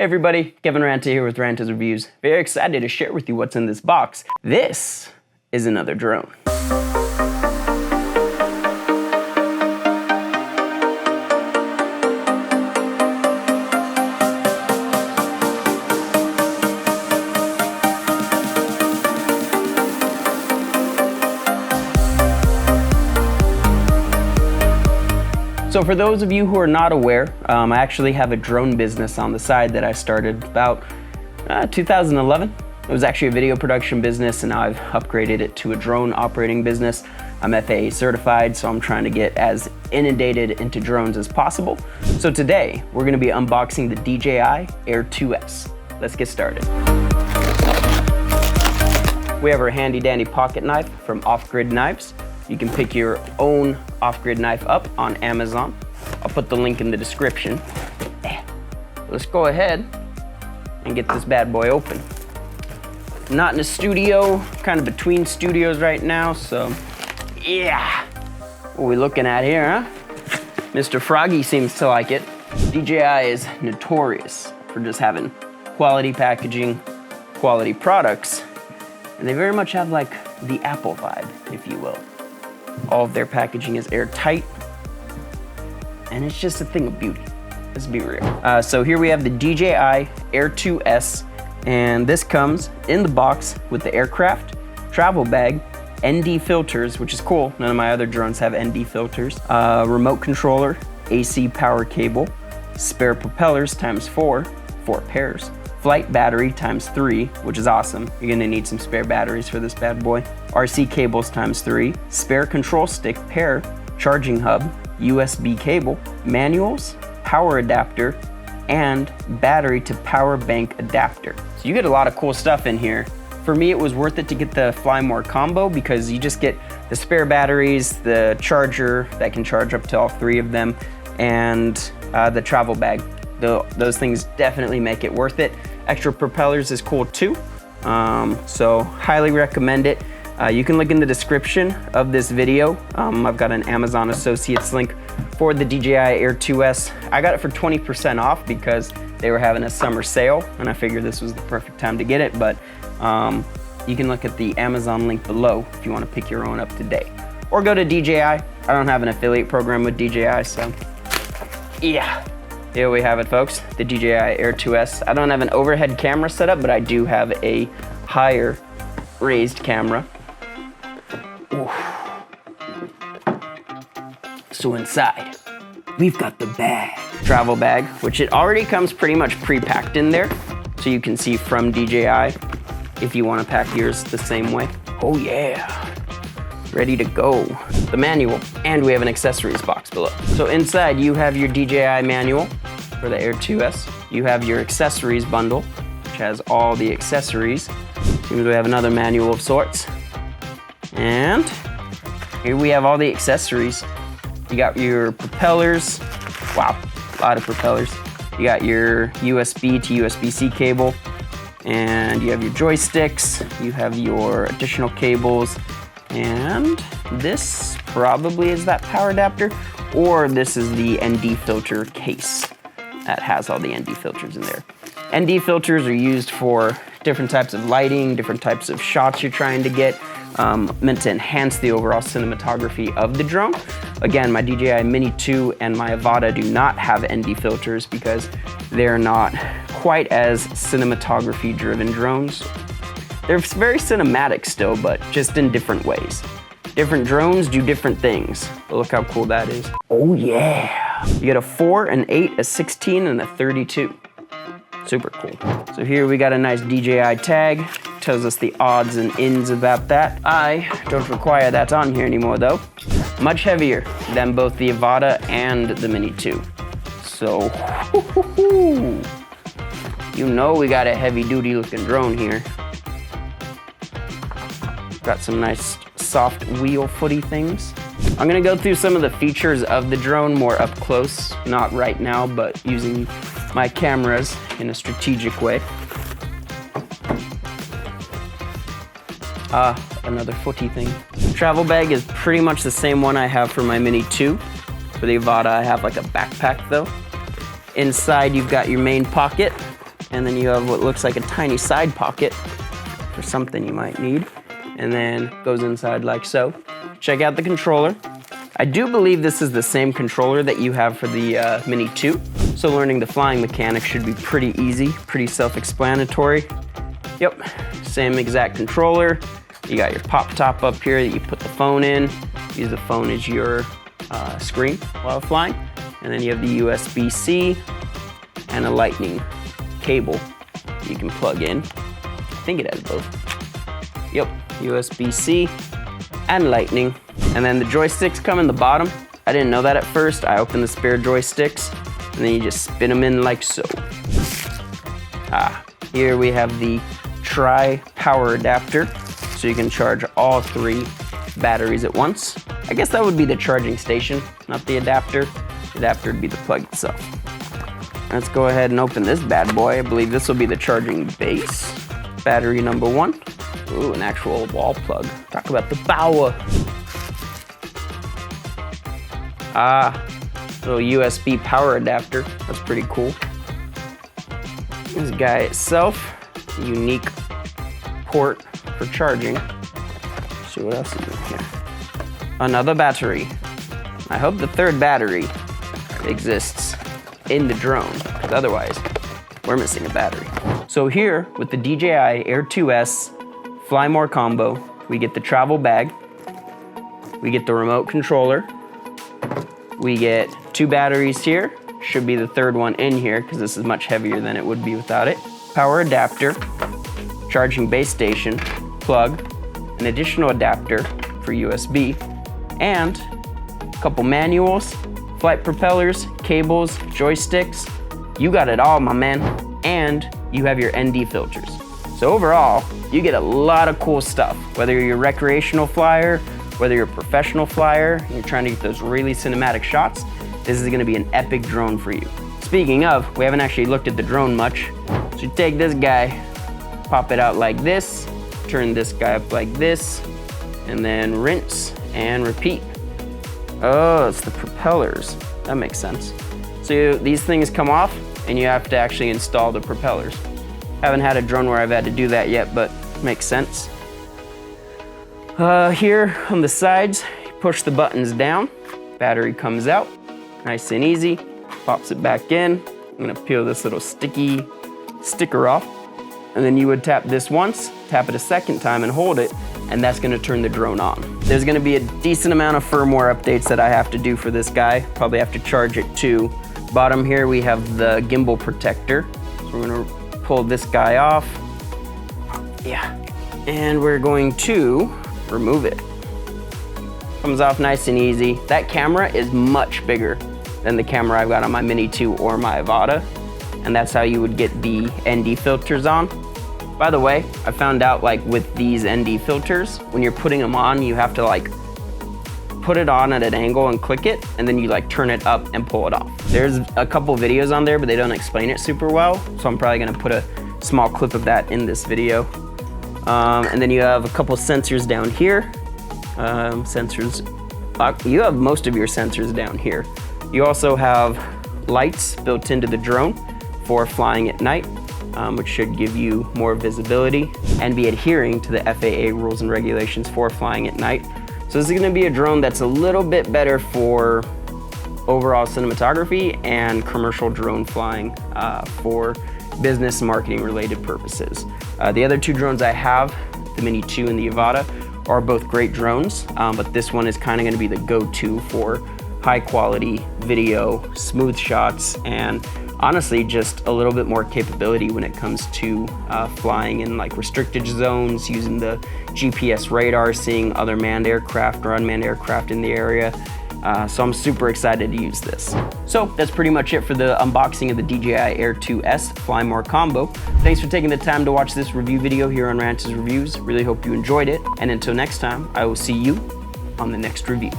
Hey everybody, Kevin Ranta here with Rantas Reviews. Very excited to share with you what's in this box. This is another drone. So for those of you who are not aware, I actually have a drone business on the side that I started about 2011. It was actually a video production business, and now I've upgraded it to a drone operating business. I'm FAA certified, so I'm trying to get as inundated into drones as possible. So today, we're gonna be unboxing the DJI Air 2S. Let's get started. We have our handy dandy pocket knife from Off Grid Knives. You can pick your own off-grid knife up on Amazon. I'll put the link in the description. Let's go ahead and get this bad boy open. Not in a studio, kind of between studios right now, so yeah. What are we looking at here, huh? Mr. Froggy seems to like it. DJI is notorious for just having quality packaging, quality products, and they very much have like the Apple vibe, if you will. All of their packaging is airtight, and it's just a thing of beauty. Let's be real. So here we have the DJI Air 2S, and this comes in the box with the aircraft, travel bag, ND filters, which is cool. None of my other drones have ND filters. Remote controller, AC power cable, spare propellers ×4, 4 pairs. Flight battery ×3, which is awesome. You're gonna need some spare batteries for this bad boy. RC cables ×3, spare control stick pair, charging hub, USB cable, manuals, power adapter, and battery to power bank adapter. So you get a lot of cool stuff in here. For me, it was worth it to get the Fly More combo because you just get the spare batteries, the charger that can charge up to all 3 of them, and the travel bag. Those things definitely make it worth it. Extra propellers is cool too, so highly recommend it. You can look in the description of this video. I've got an Amazon Associates link for the DJI Air 2S. I got it for 20% off because they were having a summer sale, and I figured this was the perfect time to get it, but you can look at the Amazon link below if you want to pick your own up today. Or go to DJI. I don't have an affiliate program with DJI, so yeah. Here we have it, folks, the DJI Air 2S. I don't have an overhead camera set up, but I do have a higher raised camera. Ooh. So inside, we've got the bag. Travel bag, which it already comes pretty much pre-packed in there. So you can see from DJI if you want to pack yours the same way. Oh yeah. Ready to go. The manual, and we have an accessories box below. So inside you have your DJI manual for the Air 2S. You have your accessories bundle, which has all the accessories. Seems we have another manual of sorts. And here we have all the accessories. You got your propellers. Wow, a lot of propellers. You got your USB to USB-C cable, and you have your joysticks. You have your additional cables. And this probably is that power adapter, or this is the ND filter case that has all the ND filters in there. ND filters are used for different types of lighting, different types of shots you're trying to get, meant to enhance the overall cinematography of the drone. Again, my DJI Mini 2 and my Avata do not have ND filters because they're not quite as cinematography driven drones. They're very cinematic still, but just in different ways. Different drones do different things. But look how cool that is. Oh yeah. You get a 4, an 8, a 16, and a 32. Super cool. So here we got a nice DJI tag. Tells us the odds and ends about that. I don't require that on here anymore though. Much heavier than both the Avata and the Mini 2. So, you know we got a heavy duty looking drone here. Got some nice soft wheel footy things. I'm gonna go through some of the features of the drone more up close, not right now, but using my cameras in a strategic way. Another footy thing. Travel bag is pretty much the same one I have for my Mini 2. For the Avata, I have like a backpack though. Inside, you've got your main pocket, and then you have what looks like a tiny side pocket for something you might need, and then goes inside like so. Check out the controller. I do believe this is the same controller that you have for the Mini 2, so learning the flying mechanics should be pretty easy, pretty self-explanatory. Yep, same exact controller. You got your pop top up here that you put the phone in. Use the phone as your screen while flying. And then you have the USB-C and a lightning cable you can plug in. I think it has both. Yep, USB-C and lightning. And then the joysticks come in the bottom. I didn't know that at first. I opened the spare joysticks and then you just spin them in like so. Here we have the tri-power adapter, so you can charge all 3 batteries at once. I guess that would be the charging station, not the adapter. The adapter would be the plug itself. Let's go ahead and open this bad boy. I believe this will be the charging base. Battery number 1. Ooh, an actual wall plug. Talk about the power. Little USB power adapter. That's pretty cool. This guy itself, unique port for charging. Let's see what else is in here. Another battery. I hope the 3rd battery exists in the drone, because otherwise we're missing a battery. So here with the DJI Air 2S Fly More combo, we get the travel bag, we get the remote controller, we get 2 batteries here, should be the 3rd one in here because this is much heavier than it would be without it. Power adapter, charging base station, plug, an additional adapter for USB, and a couple manuals, flight propellers, cables, joysticks. You got it all, my man. And you have your ND filters. So overall, you get a lot of cool stuff. Whether you're a recreational flyer, whether you're a professional flyer, and you're trying to get those really cinematic shots, this is gonna be an epic drone for you. Speaking of, we haven't actually looked at the drone much. So you take this guy, pop it out like this, turn this guy up like this, and then rinse and repeat. Oh, it's the propellers. That makes sense. So these things come off and you have to actually install the propellers. Haven't had a drone where I've had to do that yet, but makes sense. Here on the sides, push the buttons down, battery comes out, nice and easy, pops it back in. I'm gonna peel this little sticky sticker off, and then you would tap this once, tap it a second time and hold it, and that's gonna turn the drone on. There's gonna be a decent amount of firmware updates that I have to do for this guy. Probably have to charge it too. Bottom here we have the gimbal protector. So we're gonna pull this guy off. Yeah, and we're going to remove it. Comes off nice and easy. That camera is much bigger than the camera I've got on my Mini 2 or my Avata, and that's how you would get the ND filters on. By the way, I found out like with these ND filters, when you're putting them on, you have to like put it on at an angle and click it, and then you like turn it up and pull it off. There's a couple videos on there, but they don't explain it super well, so I'm probably gonna put a small clip of that in this video. And then you have a couple sensors down here. You have most of your sensors down here. You also have lights built into the drone for flying at night, which should give you more visibility and be adhering to the FAA rules and regulations for flying at night. So this is gonna be a drone that's a little bit better for overall cinematography and commercial drone flying for business marketing related purposes. The other 2 drones I have, the Mini 2 and the Avata, are both great drones, but this one is kind of going to be the go-to for high quality video, smooth shots, and honestly just a little bit more capability when it comes to flying in like restricted zones, using the GPS radar, seeing other manned aircraft or unmanned aircraft in the area. So I'm super excited to use this. So that's pretty much it for the unboxing of the DJI Air 2S Fly More combo. Thanks for taking the time to watch this review video here on Rantas Reviews. Really hope you enjoyed it. And until next time, I will see you on the next review.